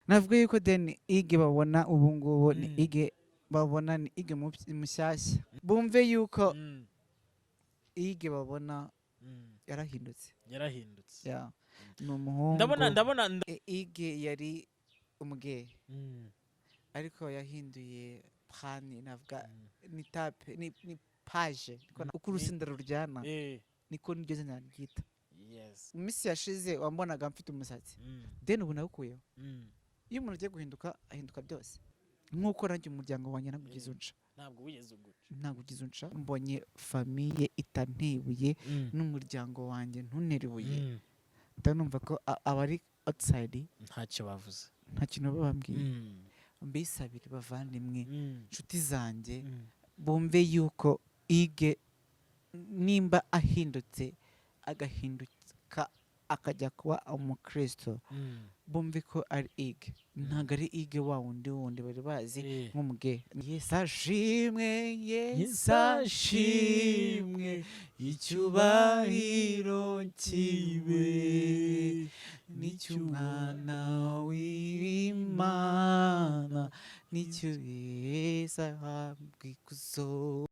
navuga yuko deni ige babona ubu ngubu ni ige babona ni ige mushyashya bumve yuko ige babona yarahindutse ya ni umuhungu ndabona ige yari umugeye ariko yahinduye pani navuga ni tape ni page uko urusenda ruryana niko niryo zina ryita mu minsi yashize wambonaga mfite umusatsi deni ubu nawukuyeho iyo umuntu agiye guhinduka ahinduka byose nk'uko nanjye umuryango wanjye nagugize unca ntabwo ugize unca mbonye famiye itantebuye n'umuryango wanjye ntunerebuye ndanumva ko abari outside ntacyo bavuze nta kintu babambwiye mbese abiri bavandimwe inshuti zanjye bumve yuko ige nimba ahindutse agahinduka akajya kuba umukristo bumve ko ari ige ntabwo ari ige wa wundi bari bazi nk'umuge Yesu ashimwe icyubahiro kibe n'icy'umwana w'Imana n'icyo Yesu ahabwa ikuzo.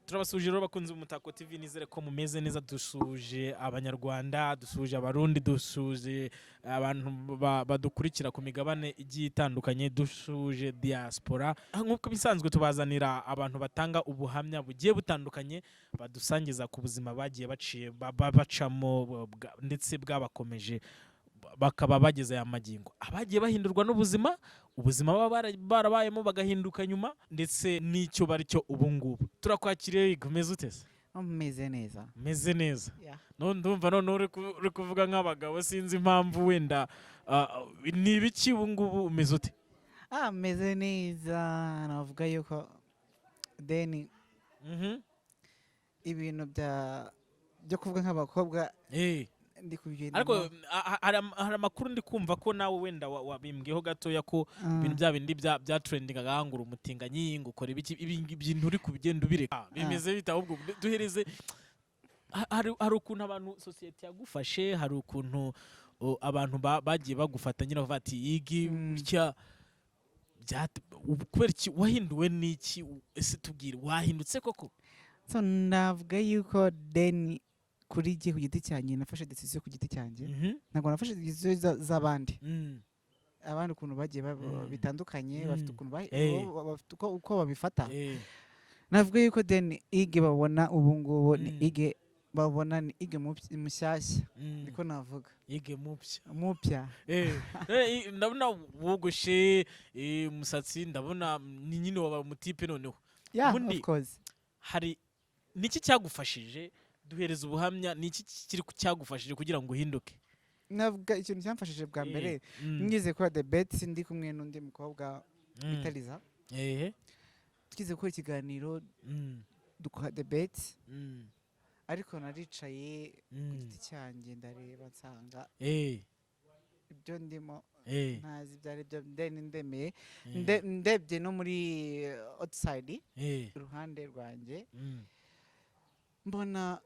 turabasuje rero bakunze umutako TV nizere ko mumeze neza dusuje abanyarwanda dusuje abarundi dusuje abantu badukurikira ku migabane igiye itandukanye dusuje diaspora nk'uko bisanzwe tubazanira abantu batanga ubuhamya bugiye butandukanye badusangiza ku buzima bagiye bacamo ndetse bwabakomeje bakaba bageze aya magingo abagiye bahindurwa n'ubuzima barabayemo bagahinduka nyuma ndetse n'icyo bari cyo ubu ngubu turakwakiriye igomeze utese meze neza ndumva none uri kuvuga nk'abagabo sinzi impamvu wenda ni ibiki ubu ngubu umeze ute meze neza navuga yuko deni ibintu byo kuvuga nk'abakobwa ariko hari amakuru ndi kumva ko nawe wenda wabimbwiyeho gatoya ko ibintu bya bindi bya trendingaga hangura umutinganyi ngo ukora ibintu uri kubigenda ubireka bimeze bita ahubwo duhereze hari ukuntu abantu sosiyete yagufashe hari ukuntu abantu bagiye bagufata nyine bavuga ati yigi bitya kubera iki wahinduwe n'iki ese tubwire wahindutse koko so navuga yuko deni kuri giye ku giti cyanjye nafashe decision ku giti cyanjye ntabwo nafashe decision z'abandi abandi ukuntu bagiye bitandukanye bafite ukuntu uko babifata navuga yuko deni ige babona ubu ngubu ni ige babona ni ige mushyashya niko navuga ige mupya ndabona wogoshe umusatsi ndabona ni nyine waba umutipe noneho of course hari niki cyagufashije duhereza ubuhamya niki kiri cyagufashije kugira ngo uhinduke navuga ikintu cyamfashije bwa mbere ngize kuri debate ndi kumwe n'undi mukobwa bitariza tugize gukora ikiganiro dukora debate ariko naricaye ku giti cyanjye ndareba nsanga ibyo ndimo ntazi byari byo ndemeye ndebye no muri outside iruhande rwanjye mbona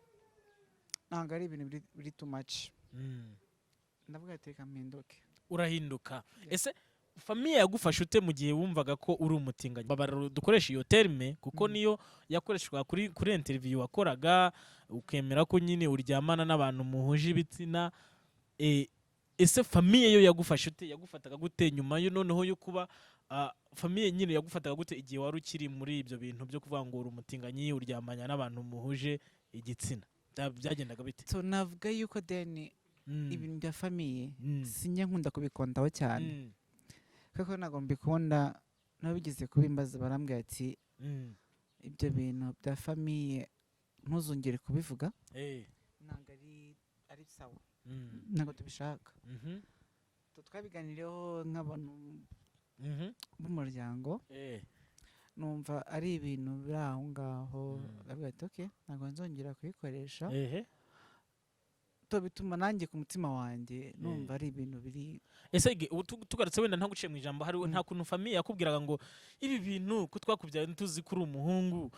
ntabwo ari ibintu biri too much ndavuga ati reka mpinduke urahinduka ese famiye yagufasha ute mu gihe wumvaga ko uri umutinganyi dukoresha iyo terme kuko niyo yakoreshwa kuri interview wakoraga ukemera ko nyine uryamana n'abantu muhuje ibitsina ese famiye yo yagufasha ute yagufataga gute nyuma yo noneho yo kuba famiye nyine yagufataga gute igihe wari ukiri muri ibyo bintu byo kuvuga ngo uri umutinganyi uryamanya n'abantu muhuje igitsina byagendaga bite so navuga yuko deni ibintu bya famiye sinjya nkunda kubikondaho cyane kuko ntabwo mbikunda nabigeze kubimbaza barambwira ati ibyo bintu bya famiye ntuzongere kubivuga ntabwo ari sawa ntabwo tubishaka twabiganireho nk'abantu b'umuryango numva ari ibintu biri aho ngaho baravuga ati okay ntabwo nzongera kubikoresha bituma nanjye ku mutima wanjye numva ari ibintu biri ese tugarutse wenda nta guciye mu ijambo hari nta kuntu famiye yakubwiraga ngo ibi bintu ko twakubyaye tuzi ko uri umuhungu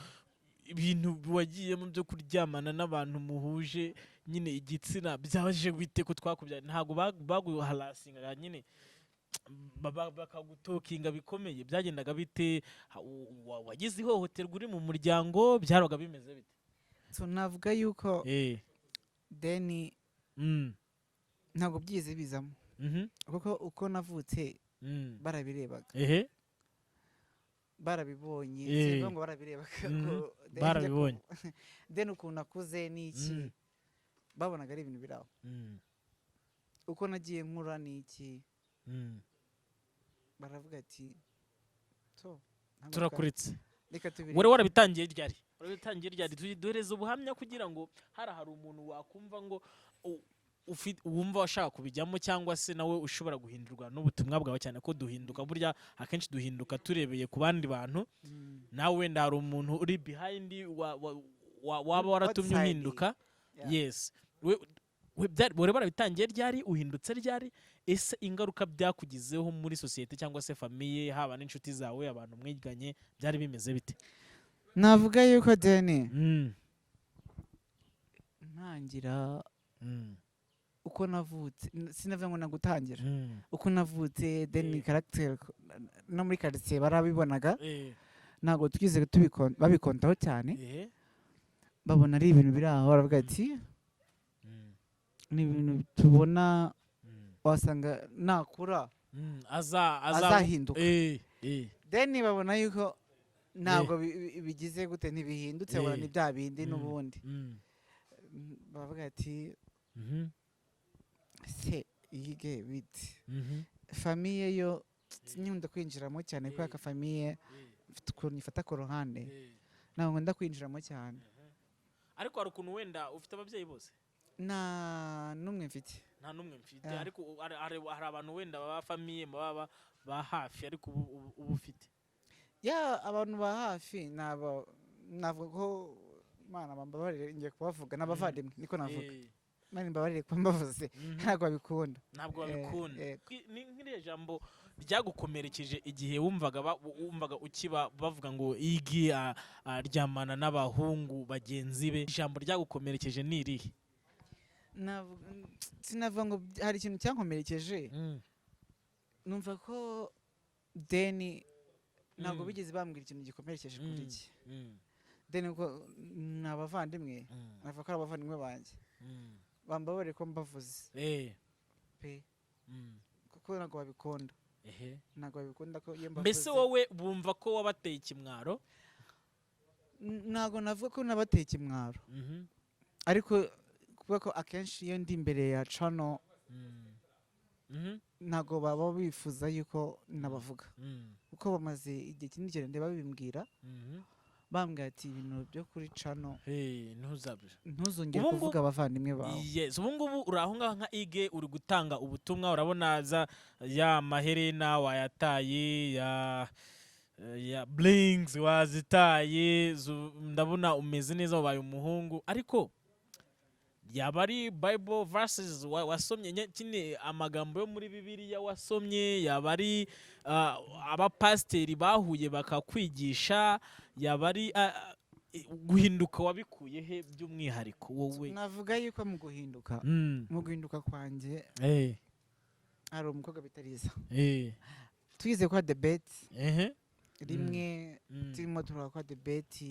ibintu wagiyemo byo kuryamana n'abantu muhuje nyine igitsina byaje bite ko twakubya ntago baguharasinga nyine bakagutokinga bikomeye byagendaga bite wagize ihohoterwa uri mu muryango byaroga bimeze bite so navuga yuko deni ntago byize bizamo kuko uko navutse barabirebaga barabibonye sibwo ngo barabirebaga barabibonye deni ukuntu nakuze n'iki babonaga ari ibintu biraho uko nagiye nkura n'iki baravuga ati turakuritse wari warabitangiye ryari duhereza ubuhamya kugira ngo hari umuntu wakumva ngo wumva washaka kubijyamo cyangwa se nawe ushobora guhindurwa n'ubutumwa bwawe cyane ko duhinduka burya akenshi duhinduka turebeye ku bandi bantu nawe wenda hari umuntu uri behind waba waratumye uhinduka yes wari barabitangiye ryari uhindutse ryari ese ingaruka byakugizeho muri sosiyete cyangwa se famiye haba n'inshuti zawe abantu mwiganye byari bimeze bite navuga yuko deni ntangira uko navutse sinavuga ngo nagutangira uko navutse deni character no muri quartier barabibonaga ntago twize babikontaho cyane babona ari ibintu biri aho baravuga ati ni ibintu tubona wasanga nakura azahinduka deni babona yuko ntabwo bigize gute ntibihindutse babona ni bya bindi n'ubundi baravuga ati se yige bite famiye yo nyunda kwinjiramo cyane kubera ko famiye ukuntu ifata ku ruhande ntabwo nkunda kwinjiramo cyane ariko hari ukuntu wenda ufite ababyeyi bose nta n'umwe mfite ariko hari abantu wenda baba famiye baba ba hafi ariko ubu ufite abantu ba hafi navuga ko Imana bambabarire ngiye kubavuga n'abavandimwe niko navuga Imana imbabarire ko mbavuze ntabwo babikunda nk'iriya jambo ryagukomerekeje igihe wumvaga ukiba bavuga ngo igi aryamana n'abahungu bagenzi be ijambo ryagukomerekeje ni irihe sinavuga ngo hari ikintu cyankomerekeje numva ko deni ntabwo bigeze bambwira ikintu gikomerekeje kuri iki deni ko ni abavandimwe navuga ko ari abavandimwe banjye bambabarire ko mbavuze pe kuko ntabwo babikunda ntabwo babikunda ko iyo mbavuze mbese wowe bumva ko wabateye ikimwaro ntabwo navuga ko nabateye ikimwaro ariko kuvuga ko akenshi iyo ndi imbere ya cano ntabwo baba bifuza yuko nabavuga kuko bamaze igihe kinini cyane babimbwira bambwira ati ibintu byo kuri cano ntuzongere kuvuga abavandimwe bawe ubu ngubu uri aho ngaho nka ige uri gutanga ubutumwa urabona ya maherena wayataye ya blings wazitaye ndabona umeze neza wabaye umuhungu ariko yaba ari bible verses wasomye kine amagambo yo muri bibiliya wasomye yaba ari abapasiteri bahuye bakakwigisha yaba ari guhinduka wabikuye he by'umwihariko wowe navuga yuko mu guhinduka kwanjye hari umukobwa bitariza twize kwa debate rimwe turimo turakora debate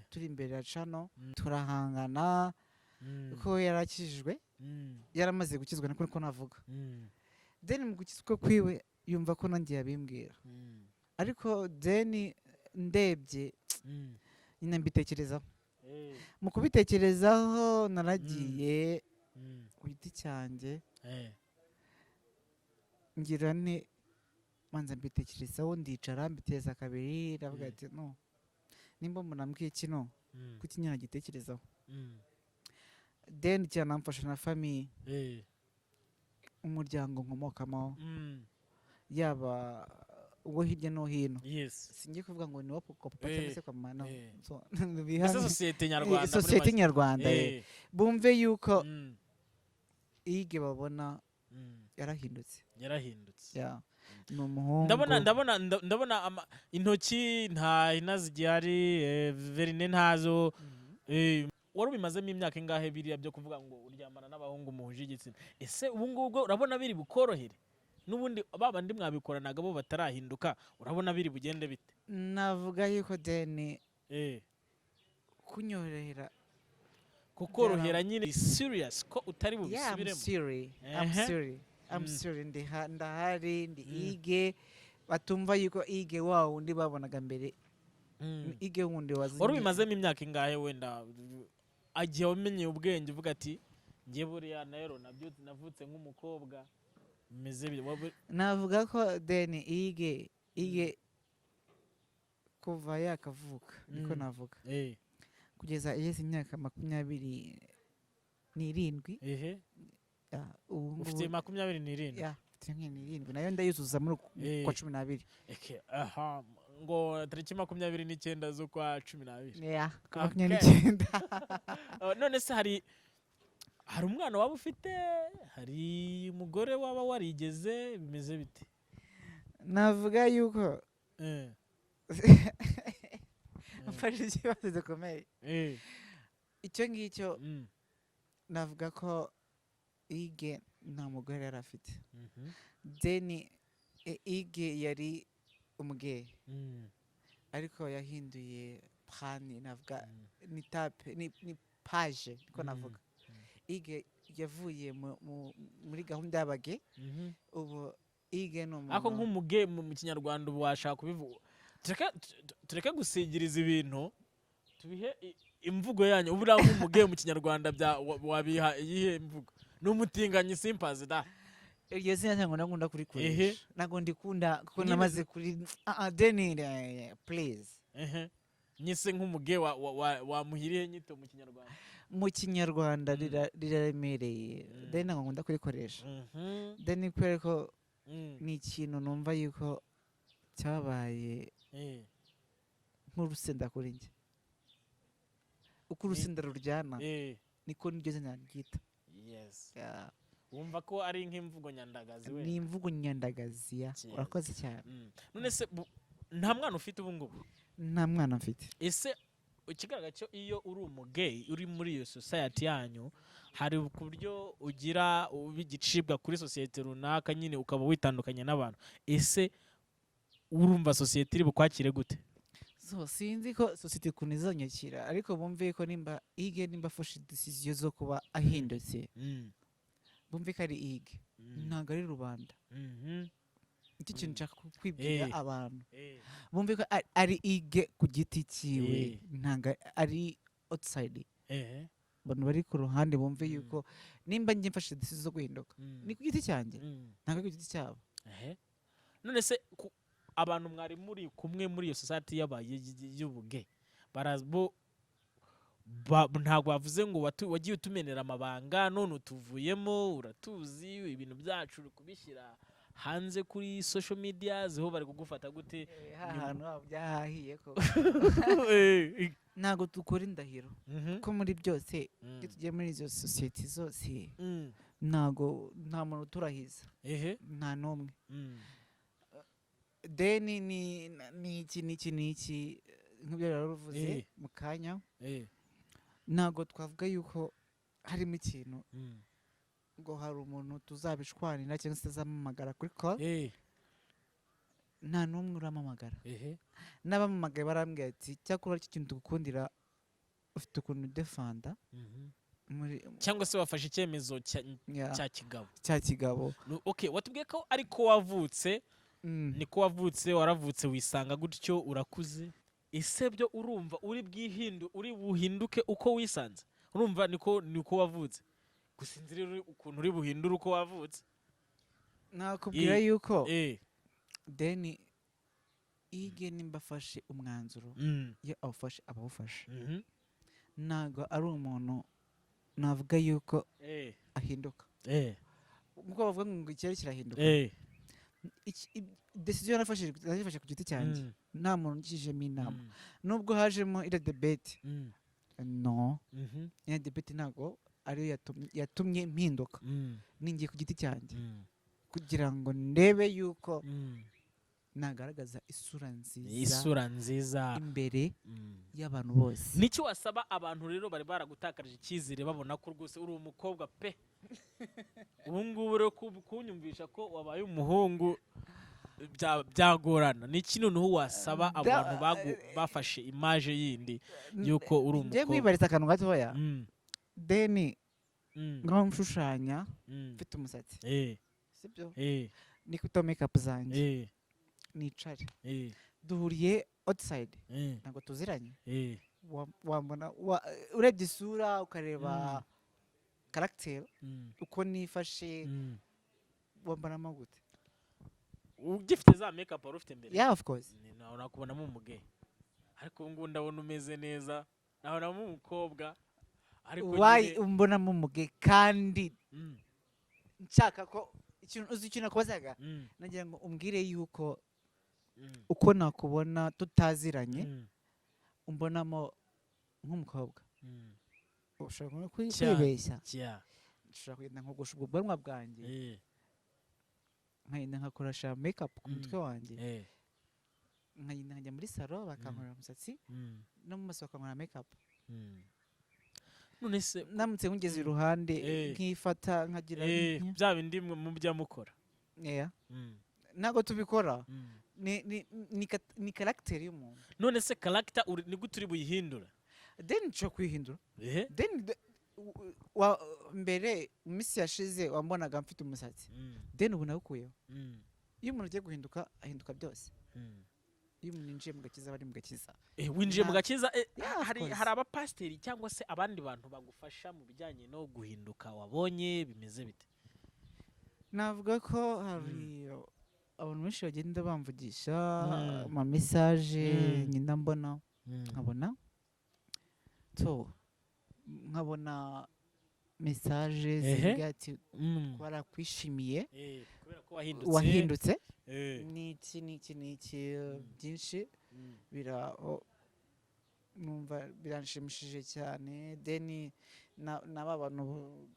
turi imbere ya cano turahangana ko yarakijijwe yaramaze gukizwa niko navuga deni mu gukizwa kwiwe yumva ko nanjye yabimbwira ariko deni ndebye nyine mbitekerezaho mu kubitekerezaho naragiye ku giti cyanjye ngira ne manza mbitekerezaho ndicara mbiteza kabiri ndavuga ati no nimba munambwiye kino kuki nyina gitekerezaho deni cyanamfasha na famiye umuryango nkomokamo yaba uwo hirya no hino singiye kuvuga ngo ni wo papa cyangwa se kwa mama sosiyete nyarwanda bumve yuko ige babona yarahindutse ni umuhungu. ndabona intoki nta inazi gihari, verine ntazo. Wari ubimazemo imyaka ingahe biriya byo kuvuga ngo uryamana n'abahungu muhuje igitsina? Ese ubu ngubu urabona biri bukorohere? N'ubundi babandi mwabikoranaga bo batarahinduka, urabona biri bugende bite? Navuga yuko deni kunyorohera, kukorohera nyine serious ko utari bubisubiremo. I'm sorry, ndahari, ndi Higue, batumva yuko Higue wa wundi babonaga mbere, Higue wundi wazi. Wari ubimazemo imyaka ingahe wenda agiye wamenye ubwenge uvuga ati ngiye buriya rero nabyutse navutse nk'umukobwa meze bite? Navuga ko deni Higue kuva yakavuka niko navuga, kugeza igeze imyaka 27. Ufite 27? Ufite 27 nayo ndayuzuza muri kwa 12. Aha, ngo tariki 29 z'ukwa 12. 29. None se hari umwana waba ufite, hari umugore waba warigeze, bimeze bite? Navuga yuko mfashe ikibazo gikomeye icyo ngicyo. Navuga ko Higue nta mugore yari afite. Deni Higue yari umugabo, ariko yahinduye pani, navuga ni tape, ni page niko navuga. Higue yavuye muri gahunda y'abagbo, ubu Higue no mu ako nk'umuge mu Kinyarwanda ubu washaka kubivuga. Tureke gusigiriza ibintu, tubihe imvugo yanyu. Ubura nk'umuge mu Kinyarwanda wabiha iyihe mvugo? N'umutinganyi simpazi da. Iryo zina cyangwa nakunda kurikoresha. Nago ndikunda kuko namaze kuri deni please. Nyise nk'umuge wamuhiriye nyito mu Kinyarwanda. Mu Kinyarwanda riraremereye. Deni nago nkunda kurikoresha. Deni kwereko ni ikintu numva yuko cyabaye nk'urusenda kuri njye. Uko urusenda ruryana niko niryo zina ryita. Yes. Wumva ko ari nk'imvugo nyandagazi we? Ni imvugo nyandagazi ya. Urakoze cyane. None se nta mwana ufite ubu ngubu? Nta mwana mfite. Ese ikigaragara cyo iyo uri umugay uri muri iyo society yanyu, hari ku buryo ugira ubigicibwa kuri society runaka nyine ukaba witandukanye n'abantu. Ese urumva society iri bukwakire gute? So sinzi ko society kunizonyakira, ariko bumve ko nimba Higue nimba afashe decision zo kuba ahindutse, bumve ko ari Higue, ntabwo ari rubanda. Iki kintu nshaka kwibwira abantu, bumve ko ari Higue ku giti cyiwe, ntabwo ari outside. Abantu bari ku ruhande bumve yuko nimba njye mfashe decision zo guhinduka, ni ku giti cyanjye, ntabwo ku giti cyabo. None se abantu mwari muri kumwe muri iyo society y'ubuge barazbo ntabwo bavuze ngo wagiye utumenera amabanga, none utuvuyemo, uratuzi ibintu byacu kubishyira hanze kuri social media ziho bari kugufata gute? Ahantu byahahiye ko ntabwo dukora indahiro ko muri byose iyo tugiye muri izo society zose ntabwo nta muntu uturahiza, nta n'umwe. Deni ni iki nk'ibyo rero uvuze mu kanya, ntabwo twavuga yuko harimo ikintu ngo hari umuntu tuzabishwanira cyangwa se tuzamamagara kuri call. Nta n'umwe uramamagara. N'abamamagaye barambwira ati cyakora iki kintu tugukundira, ufite ukuntu defanda cyangwa se wafashe icyemezo cya kigabo. Okay, watubwiye ko ariko wavutse, niko wavutse, waravutse wisanga gutyo urakuze. Ese byo urumva uri buhinduke uko wisanze? Urumva niko wavutse, gusinzira ukuntu uri buhindura uko wavutse? Nakubwira yuko deni Higue nimba afashe umwanzuro, iyo awufashe abawufashe, ntabwo ari umuntu navuga yuko ahinduka. Nkuko bavuga ngo ikirere kirahinduka. Decision nafashe ku giti cyanjye, nta muntu ngishijemo inama. Nubwo hajemo ira debate, no, ira debate ntabwo ariyo yatumye mpinduka. Ningiye ku giti cyanjye kugira ngo ndebe yuko nagaragaza isura nziza imbere y'abantu bose. Niki wasaba abantu rero bari baragutakarije icyizere babona ko rwose uri umukobwa pe ubu ngubu rero kunyumvisha ko wabaye umuhungu byagorana? Niki noneho wasaba abantu bafashe image yindi yuko uri umukobwa? Ngiye kwibariza akantu gatoya. Deni ngaho mshushanya mfite umusatsi, sibyo? Ni kuto makeup zanjye, nicare duhuriye outside, ntabwo tuziranye, wambona urebye isura ukareba character uko nifashe, wambonamo gute? Ugifite za makeup wari ufite mbere? Yeah, of course. Nakubonamo umuge, ariko ubu ngubu ndabona umeze neza, nabonamo umukobwa. Why umbonamo umuge kandi nshaka ko uzi ikintu nakubazaga, nagira ngo umbwire yuko uko nakubona tutaziranye umbonamo nk'umukobwa. Ushobora kwibeshya, ushobora kugenda nkogosha ubwo bwanwa bwanjye, nkagenda nkakoresha makeup ku mutwe wanjye, nkagenda nkajya muri salo bakankorera umusatsi no mu maso bakankorera makeup. None se namutse ngeze iruhande nkifata nkagira bya bindi mu bya mukora, ntabwo tubikora. Ni character y'umuntu. None se character ni gute uri buyihindura? Then nshobora kuyihindura. Then mbere mu minsi yashize wambonaga mfite umusatsi, then ubu nawukuyeho. Iyo umuntu agiye guhinduka ahinduka byose. Iyo umuntu yinjiye mu gakiza bari mu gakiza. Winjiye mu gakiza, hari abapasiteri cyangwa se abandi bantu bagufasha mu bijyanye no guhinduka wabonye bimeze bite? Navuga ko hari abantu benshi bagenda bamvugisha ama message nyina mbona nkabona message zivuga ati twarakwishimiye kubera ko wahindutse n'iki byinshi numva biranshimishije cyane. Then n'aba bantu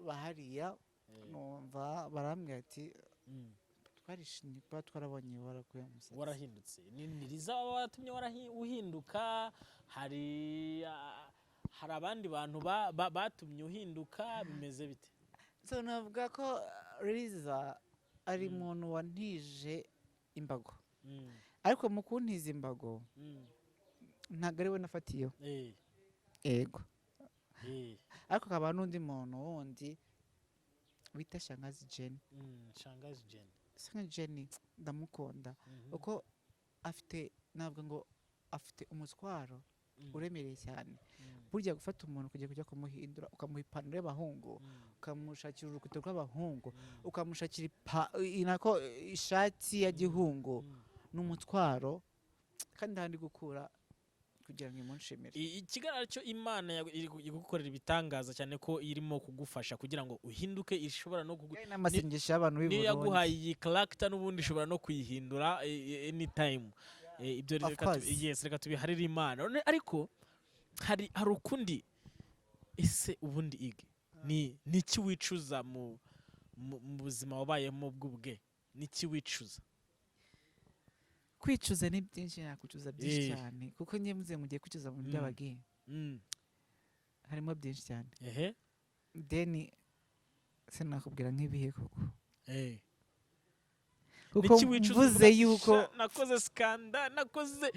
bahariya numva barambwira ati twarishimye kuba twarabonye warakuye umusatsi, warahindutse. Ni riza watumye uhinduka? Hari abandi bantu batumye uhinduka, bimeze bite? So navuga ko Riza ari umuntu wantije imbago, ariko mu kuntiza imbago ntabwo ari we nafatiyeho, yego, ariko akaba n'undi muntu wundi wita Shangazi Jenny. Shangazi Jenny ndamukunda uko afite, navuga ngo afite umutwaro uremereye cyane. Burya gufata umuntu kujya kumuhindura, ukamuha ipantaro y'abahungu, ukamushakira urukuta rw'abahungu, ukamushakira ishati ya gihungu, n'umutwaro kandi handi gukura kugira ngo imunshimire. Ikigaragara cyo Imana igukorera ibitangaza cyane ko irimo kugufasha kugira ngo uhinduke. Ishobora no n'amasengesho y'abantu b'Uburundi, niyo yaguhaye iyi character n'ubundi ishobora no kuyihindura anytime. Ibyo reka tubiharire Imana. Ariko hari ukundi, ese ubundi Higue niki wicuza mu buzima wabayemo bw'ubwe? Niki wicuza? Kwicuza ni byinshi, nakucuza byinshi cyane, kuko njye muze mugiye kwicuza mu by'abageni harimo byinshi cyane. Then sinakubwira nk'ibihe koko, kuko mvuze yuko nakoze skanda, nakoze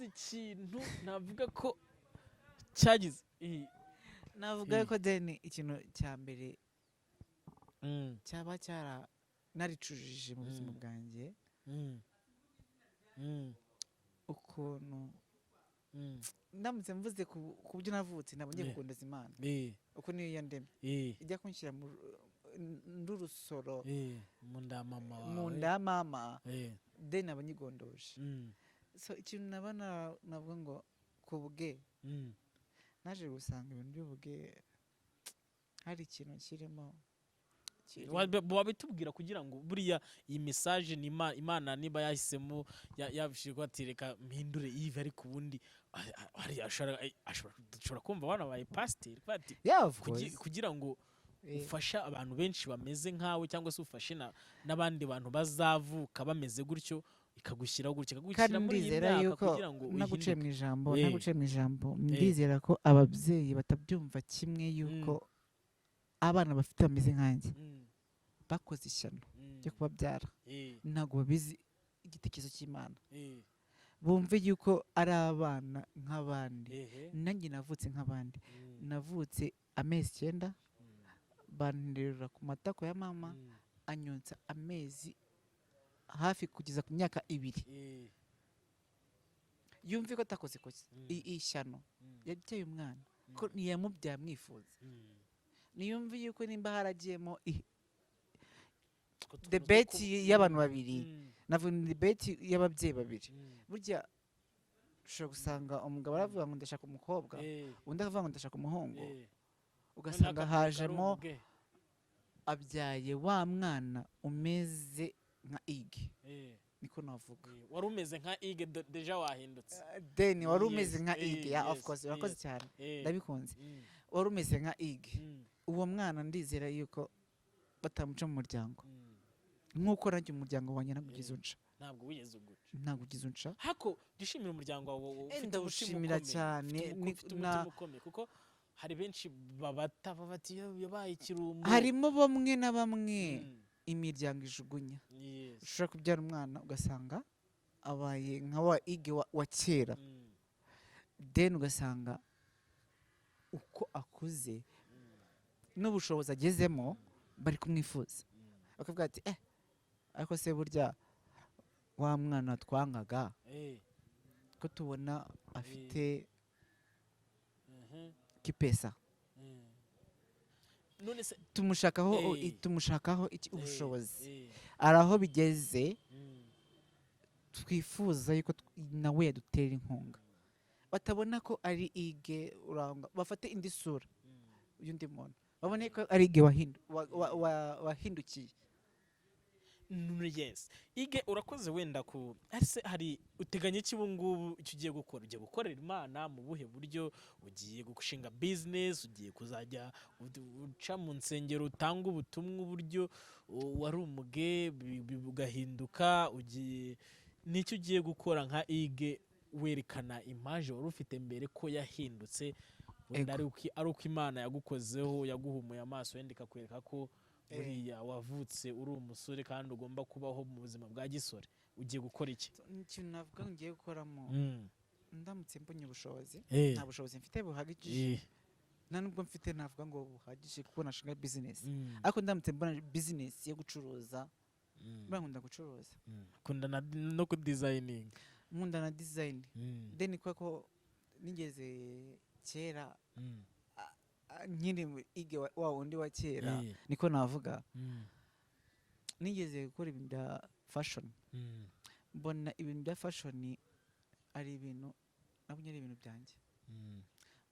ikintu navuga ko cyagize, navuga ko then ikintu cya mbere cyaba naricujije mu buzima bwanjye, ukuntu ndamutse mvuze ku byo navutse ntabwo ngiye gukundeza Imana, uko niyo yandemye ijya kunshyira ndurusoro mu nda mama, then naba nyigondoje. So ikintu navuga ngo kubwe naje gusanga ibintu by'ubwe hari ikintu kirimo. Wabitubwira kugira ngo buriya iyi message ni Imana niba yahisemo yabishirwa ati reka mpindure Higue, ariko ubundi ashobora kumva abana baye pasiteri kugira ngo ufasha abantu benshi bameze nkawe cyangwa se ufashe n'abandi bantu bazavuka bameze gutyo ikagushyiraho gutya ikagushyira muri iyi myaka kugira ngo naguciye mu ijambo ndizera ko ababyeyi batabyumva kimwe yuko abana bafite bameze nkanjye bakoze ishyano ryo kubabyara ntabwo babizi igitekerezo cy'Imana bumve yuko ari abana nk'abandi nanjye navutse nk'abandi navutse amezi 9 banterura ku matako ya mama anyonsa amezi hafi kugeza ku myaka 2 yumve ko atakoze ishyano yabyaye umwana ko ntiyamubyaye amwifuza niyumve yuko nimba haragiyemo debate y'abantu babiri navuga debate y'ababyeyi babiri burya ushobora gusanga umugabo aravuga ngo ndashaka umukobwa undi akavuga ngo ndashaka umuhungu ugasanga hajemo abyaye wa mwana umeze nka Higue niko navuga wari umeze nka Higue deja wahindutse then wari umeze nka Higue of course urakoze cyane ndabikunze wari umeze nka Higue uwo mwana ndizera yuko batamuca mu muryango nkuko nanjye umuryango wanjye nagugize unca ntabwo wigeze uguca ntabwo ugize unca hako dushimira umuryango wawe ndabushimira cyane kuko hari benshi babatava bati yabaye ikirumbo harimo bamwe na bamwe imiryango ijugunya ushobora kubyara umwana ugasanga abaye nka wa Higue wa kera then ugasanga uko akuze n'ubushobozi agezemo bari kumwifuza bakavuga ati ariko se burya wa mwana twangaga ko tubona afite kipesa none se tumushakaho iki ubushobozi araho bigeze twifuza yuko nawe yadutera inkunga batabona ko ari Higue uranga bafate indi sura y'undi muntu babone ko ari Higue wahindukiye yes Higue urakoze wenda ku arse hari uteganya iki ubungubu icyo ugiye gukora ugiye gukorera Imana mu buhe buryo ugiye gushinga business ugiye kuzajya uca mu nsengero utanga ubutumwa uburyo wari umuge bugahinduka ugiye nicyo ugiye gukora nka Higue werekana image wari ufite mbere ko yahindutse wenda ari uko Imana yagukozeho yaguhumuye amaso wenda ikakwereka ko buriya wavutse uri umusore kandi ugomba kubaho mu buzima bwa gisore ugiye gukora iki ikintu navuga ngiye gukoramo ndamutse mbonye ubushobozi nta bushobozi mfite buhagije nta nubwo mfite navuga ngo buhagije kuko nashinga business ariko ndamutse mbona business yo gucuruza nkunda gucuruza kunda no kudesigning nkunda na design then ko nigeze kera nyine Higue wa wundi wa kera niko navuga nigeze gukora ibintu bya fashion mbona ibintu bya fashion ari ibintu nabonye ari ibintu byanjye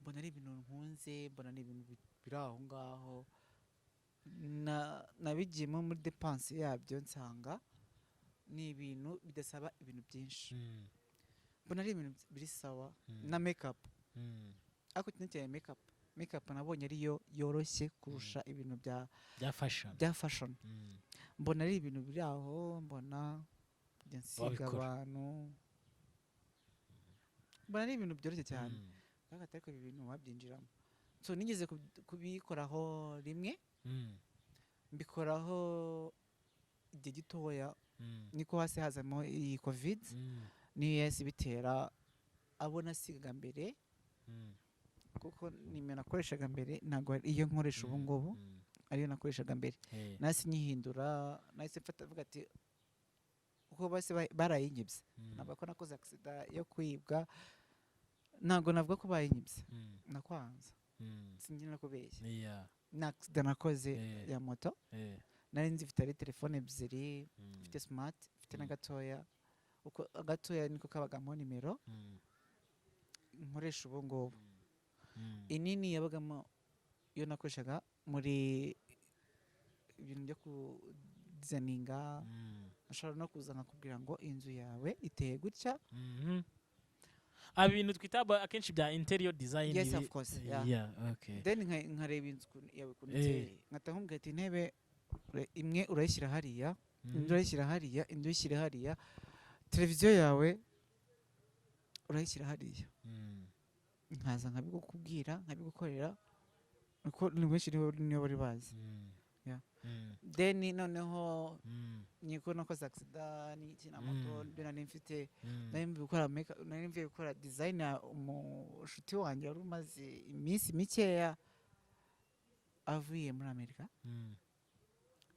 mbona ari ibintu nkunze mbona ari ibintu biri aho ngaho nabigiyemo muri depense yabyo nsanga ni ibintu bidasaba ibintu byinshi mbona ari ibintu biri sawa na makeup ariko cyane makeup nabonye ariyo yoroshye kurusha ibintu bya fashion mbona ari ibintu biri aho mbona nsiga abantu mbona ari ibintu byoroshye cyane ariko ibi bintu wabyinjiramo so nigeze kubikoraho rimwe mbikoraho igihe gitoya niko hasi hazamo iyi covid niyo yahise bitera abona asigaga mbere kuko nimero nakoreshaga mbere ntabwo iyo nkoresha ubu ngubu ariyo nakoreshaga mbere nahise nyihindura nahise mfata avuga ati uko bose barayinyibye ntabwo ko nakoze accident yo kwibwa ntabwo navuga ko bayinyibye nakwanza sinjye nakubeshya na accident nakoze ya moto nari nzifite ari telefone ebyiri mfite smart mfite na gatoya uko gatoya niko kabagamo nimero nkoresha ubu ngubu inini yabagamo iyo nakoreshaga muri ibintu byo kudizayininga ashobora no kuza nkakubwira ngo inzu yawe iteye gutya ibintu twita akenshi bya interior design. Yes, of course. Yeah, okay. Then nkareba inzu yawe kunitse nkata nkumbwira ati intebe imwe urayishyira hariya, indi urayishyira hariya, indi uyishyira hariya, televiziyo yawe urayishyira hariya. Nkaza nkabikubwira nkabigukorera uko ni benshi niyo bari bazi. Then noneho niko nakoze accident n'ikina moto nari mfite nari mvuye gukora design umushuti wanjye wari umaze iminsi mikeya avuye muri Amerika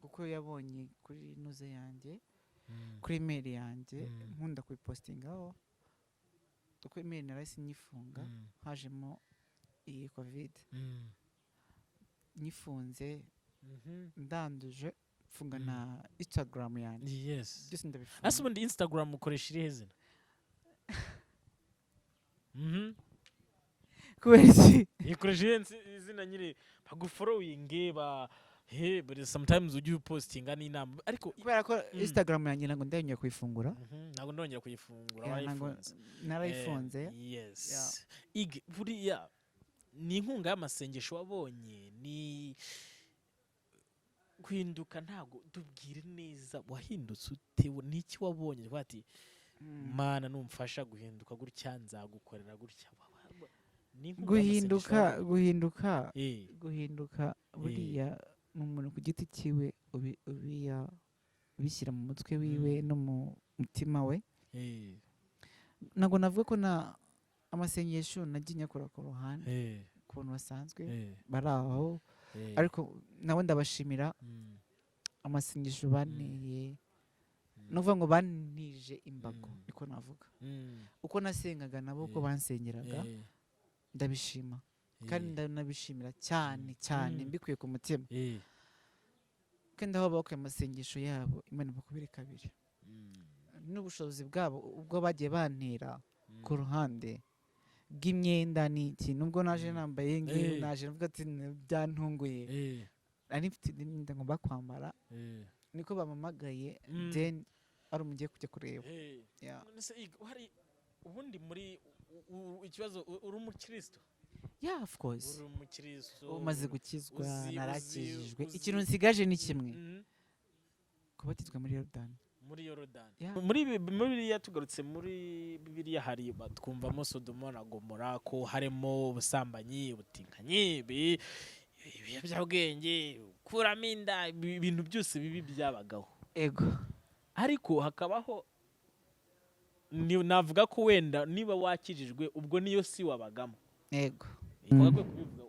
kuko yabonye kuri nuze yanjye kuri email yanjye nkunda kuyipostingaho kuko email narahise nyifunga hajemo iyi covid nyifunze ndanduje mfunga na Instagram yanjye. Yes. Byose ndabifunga. Ase ubundi Instagram ukoresha irihe zina? Kubera iki? Ikoresha izina nyine bagufollowing but sometimes ujya postinga n'inama ariko kubera ko Instagram yanjye ntabwo ndayongera kuyifungura. Ntabwo ndongera kuyifungura narayifunze. Yes. Higue buriya ni inkunga y'amasengesho wabonye ni guhinduka ntago tubwire neza wahindutse utewe niki wabonye bati mana numfasha guhinduka gutya nzagukorera gutya guhinduka buriya umuntu ku giti cyiwe ubishyira mu mutwe wiwe no mu mutima we. Ntabwo navuga ko na amasengesho nagiye nyakora ku ruhande ku bantu basanzwe bari aho ariko nabo ndabashimira amasengesho banteye nuvuga ngo bantije imbago niko navuga uko nasengaga nabo uko bansengeraga ndabishima kandi ndanabishimira cyane cyane mbikuye ku mutima kandi aho bakuye amasengesho yabo Imana bakubire kabiri n'ubushobozi bwabo ubwo bagiye bantera ku ruhande bw'imyenda n'iki nubwo naje nambaye ngiye naje navuga ati byantunguye ari mfite imyenda ngomba kwambara niko bamamagaye then ari umugiye kujya kureba. Hari ubundi muri ikibazo uri umukristo? Yeah, of course. Uri umukristo umaze gukizwa narakijijwe ikintu nsigaje ni kimwe kubatizwa muri Yorodani. Muri Yorodani. Muri Bibiliya tugarutse muri Bibiliya hari twumvamo Sodoma na Gomora ko harimo ubusambanyi ubutinganyi ibiyobyabwenge kuramo inda ibintu byose bibi byabagaho. Ego. Ariko hakabaho navuga ko wenda niba wakijijwe ubwo niyo si wabagamo. Ego.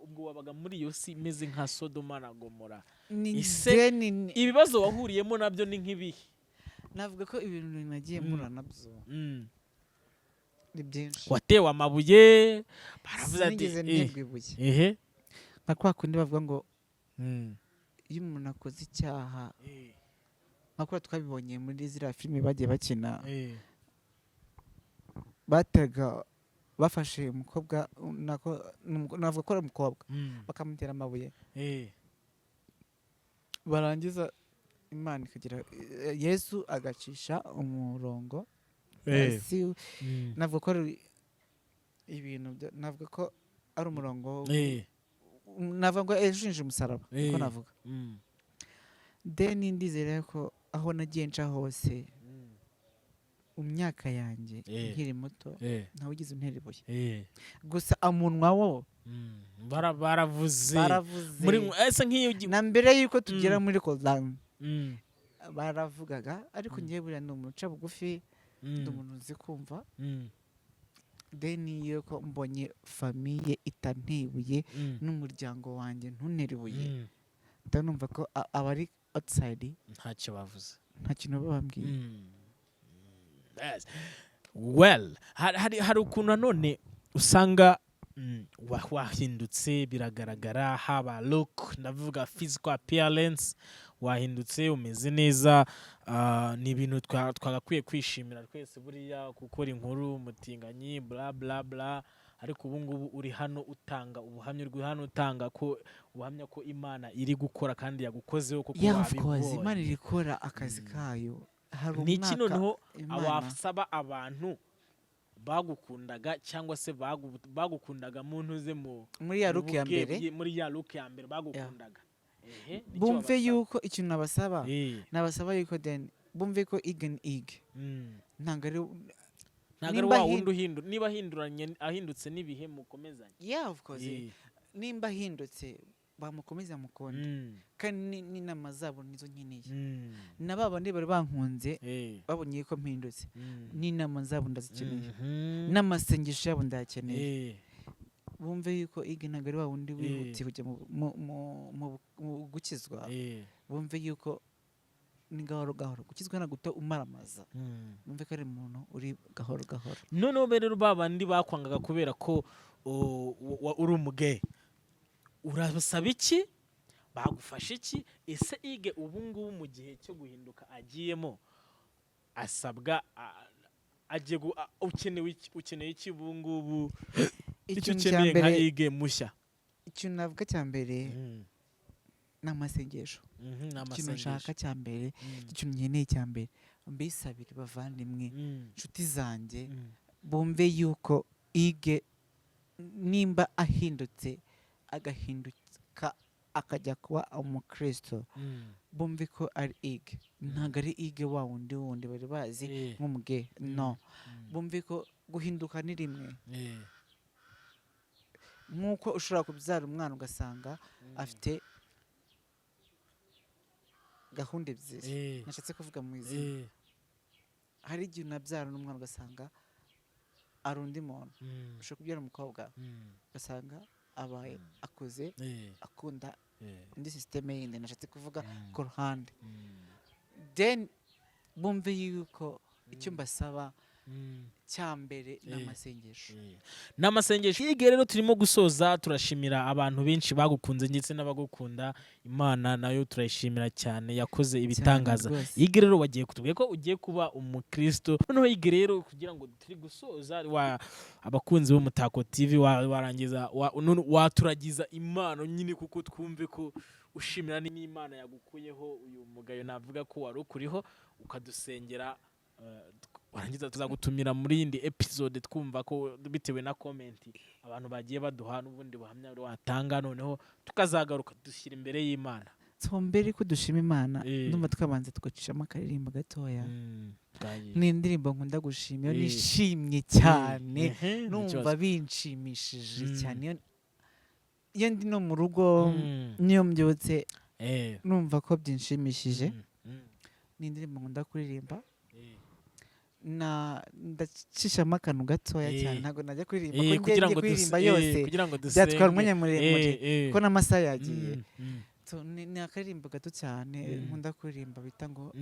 Ubwo wabaga muri iyo si imeze nka Sodoma na Gomora. Ibibazo wahuriyemo nabyo ni nk'ibihe? Navuga ko ibintu nagiye mura nabyo ni byinshi. Watewe amabuye baravuze ati nka kwa kundi bavuga ngo iyo umuntu akoze icyaha nka twabibonye muri ziriya filime bagiye bakina batega bafashe umukobwa navuga ko ari umukobwa bakamutera amabuye barangiza Imana ikagira Yesu agacisha umurongo navuga ko ari ibintu navuga ko ari umurongo navuga ngo yashinje umusaraba uko navuga then ndizera ko aho nagiye nca hose myaka yanjye nkiri muto ntawe ugize untera ibuye gusa amunwa wo baravuze muri ese nk'iyo na mbere yuko tugera muri Kodan baravugaga ariko ngiye buriya ni umuntu uca bugufi ndi umuntu uzi kumva then iyo ko mbonye famiye itantebuye n'umuryango wanjye ntuntere ibuye ndanumva ko abari outside ntacyo bavuze nta kintu babambwiye. Well hari ukuntu nanone usanga wahindutse biragaragara haba look ndavuga physical appearance wahindutse umeze neza ni ibintu twagakwiye kwishimira twese buriya gukora inkuru umutinganyi bla bla bla ariko ubu ngubu uri hano utanga ubuhamya uri hano utanga ko ubuhamya ko Imana iri gukora kandi yagukozeho kuko wabibonye Imana iri gukora akazi kayo. Hari umwaka noneho awasaba abantu bagukundaga cyangwa se bagukundaga mu ntuze muri ya look ya mbere, muri ya look ya mbere bagukundaga. bumve yuko ikintu nabasaba nabasaba yuko then bumve ko Higue ntabwo ari wa wundi niba ahindutse n'ibihe mukomezanye. Yeah, of course. Nimba ahindutse bamukomeza mukunda kandi n'inama zabo nizo nkeneye. Na babandi bari bankunze babonye ko mpindutse, n'inama zabo ndazikeneye, n'amasengesho yabo ndayakeneye. Bumve yuko Higue ntabwo ari wa wundi wihutiye kujya mu gukizwa. Bumve yuko ni gahoro gahoro, gukizwa na guto umaramaza. Bumve ko ari umuntu uri gahoro gahoro. Noneho rero babandi bakwangaga kubera ko uri umuge, urabasaba iki? Bagufasha iki? Ese Higue ubu ngubu mu gihe cyo guhinduka agiyemo asabwa ukeneye iki ubu ngubu? Icyo ukeneye nka Higue mushya. Ikintu navuga cya mbere ni amasengesho. Ikintu nshaka cya mbere, ikintu nkeneye cya mbere, mbisabire bavandimwe, inshuti zanjye, bumve yuko Higue nimba ahindutse agahinduka akajya kuba umukristo, bumve ko ari Higue, ntabwo ari Higue wa wundi bari bazi nk'umuge. No, bumve ko guhinduka ni rimwe. Nk'uko ushobora kubyara umwana ugasanga afite gahunda ebyiri, nashatse kuvuga mu izina. Hari igihe unabyara n'umwana ugasanga ari undi muntu. Ushobora kubyara umukobwa ugasanga abaye akuze akunda indi sisiteme yindi, nashatse kuvuga ku ruhande. Then bumve yuko icyo mbasaba cya mbere n'amasengesho. N'amasengesho. Higue rero turimo gusoza, turashimira abantu benshi bagukunze ndetse n'abagukunda. Imana nayo turayishimira cyane, yakoze ibitangaza. Higue rero wagiye kutubwira ko ugiye kuba umukristo. Noneho Higue rero kugira ngo turi gusoza, abakunzi b'Umutako TV warangiza waturagiza impano nyine, kuko twumve ko ushimira n'Imana yagukuyeho uyu mugayo navuga ko wari ukuriho, ukadusengera. Warangiza tuzagutumira muri yindi episode twumva ko bitewe na comment abantu bagiye baduha n'ubundi buhamya watanga, noneho tukazagaruka dushyira imbere y'Imana. So mbere ko dushima Imana, ndumva tukabanza tugacishamo akaririmbo gatoya. Ni indirimbo nkunda gushima, iyo nishimye cyane, numva binshimishije cyane. Iyo ndi no mu rugo, niyo mbyutse numva ko byinshimishije. Ni indirimbo nkunda kuririmba. Ndacishamo akantu gatoya cyane, ntabwo najya kuririmba kugira ngo kuririmba yose byatwara umwanya muremure ko n'amasaha yagiye. Ni akaririmbo gato cyane nkunda kuririmba bita ngo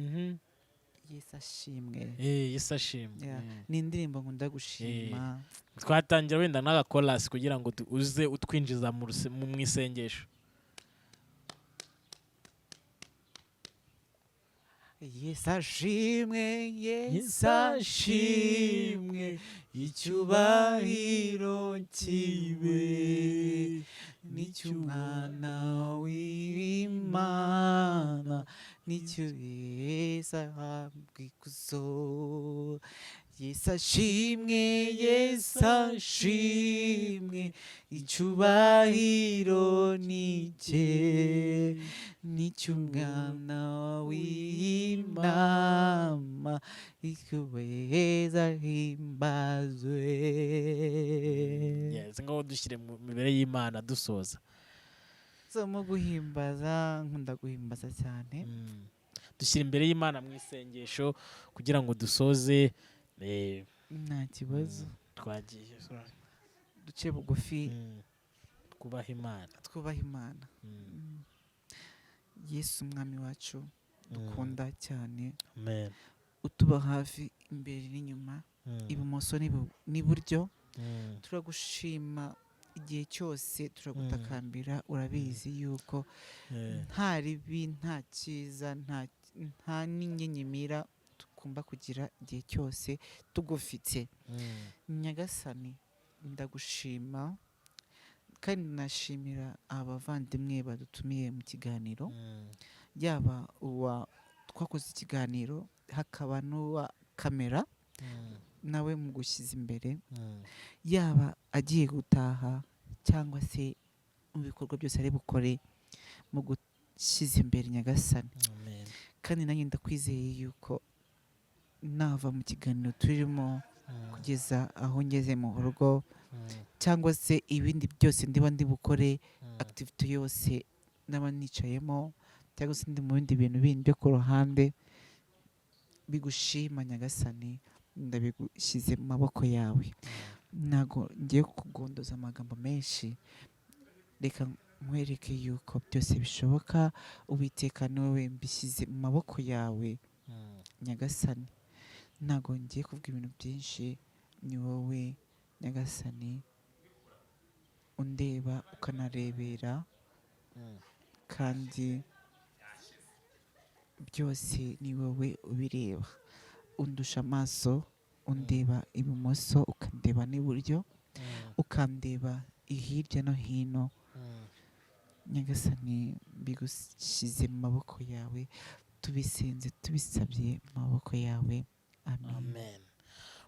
Yesu ashimwe. Yesu ashimwe. Ni indirimbo nkunda gushima. Twatangira wenda n'agakorasi kugira ngo uze utwinjiza mu isengesho. Yesu ashimwe, Yesu ashimwe, icyubahiro kibe n'icy'umwana w'Imana, n'icyo Yesu ahabwa ikuzo. Yesu ashimwe, Yesu ashimwe, icyubahiro ni cye, n'icy'umwana w'Imana, icyo Yesu ahimbazwe. Ngaho dushyire mu mibare y'Imana dusoza. Mu guhimbaza, nkunda guhimbaza cyane. Dushyira imbere y'Imana mu isengesho kugira ngo dusoze. Nta kibazo. Twagiye duce bugufi, twubaha Imana. Yesu umwami wacu dukunda cyane, utuba hafi imbere n'inyuma, ibumoso n'iburyo. Turagushima igihe cyose, turagutakambira. Urabizi yuko nta ribi, nta cyiza, nta n'inyenyemira tugomba kugira igihe cyose tugufite. Nyagasani, ndagushima kandi nashimira abavandimwe badutumiye mu kiganiro, yaba twakoze ikiganiro, hakaba n'uwa kamera. nawe mu gushyize imbere yaba agiye gutaha cyangwa se mu bikorwa byose ari bukore mu gushyize imbere nyagasani. kandi nanjye ndakwizeye yuko nava mu kiganiro turimo kugeza aho ngeze mu rugo cyangwa se ibindi byose ndiba ndi bukore activity yose naba nicayemo cyangwa se ndi mu bindi bintu bindi byo ku ruhande bigushima nyagasani, ndabigushyize mu maboko yawe. Ntago ngiye kugondoza amagambo menshi, reka nkwereke yuko byose bishoboka. Uwiteka ni wowe mbishyize mu maboko yawe nyagasani. Ntago ngiye kuvuga ibintu byinshi, ni wowe nyagasani undeba ukanarebera, kandi byose ni wowe ubireba. Undusha amaso, undeba ibumoso, ukandeba n'iburyo, ukandeba hirya no hino. Nyagasani mbigushyize mu maboko yawe, tubisenze tubisabye mu maboko yawe. Amen.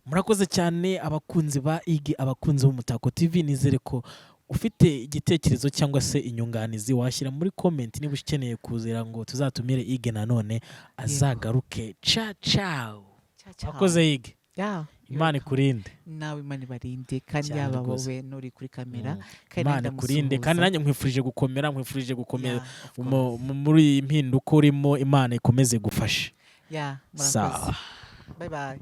Murakoze cyane abakunzi ba Higue, abakunzi b'Umutako TV. Nizere ko ufite igitekerezo cyangwa se inyunganizi washyira muri comment niba ukeneye kuzira ngo tuzatumire Higue nanone azagaruke. Ciao. Murakoze Higue. Imana ikurinde. Nawe Imana ibarinde, kandi yaba wowe nuri kuri kamera. Imana ikurinde, kandi nanjye nkwifurije gukomera muri iyi mpinduka urimo. Imana ikomeze gufasha. Sawa. Bye bye.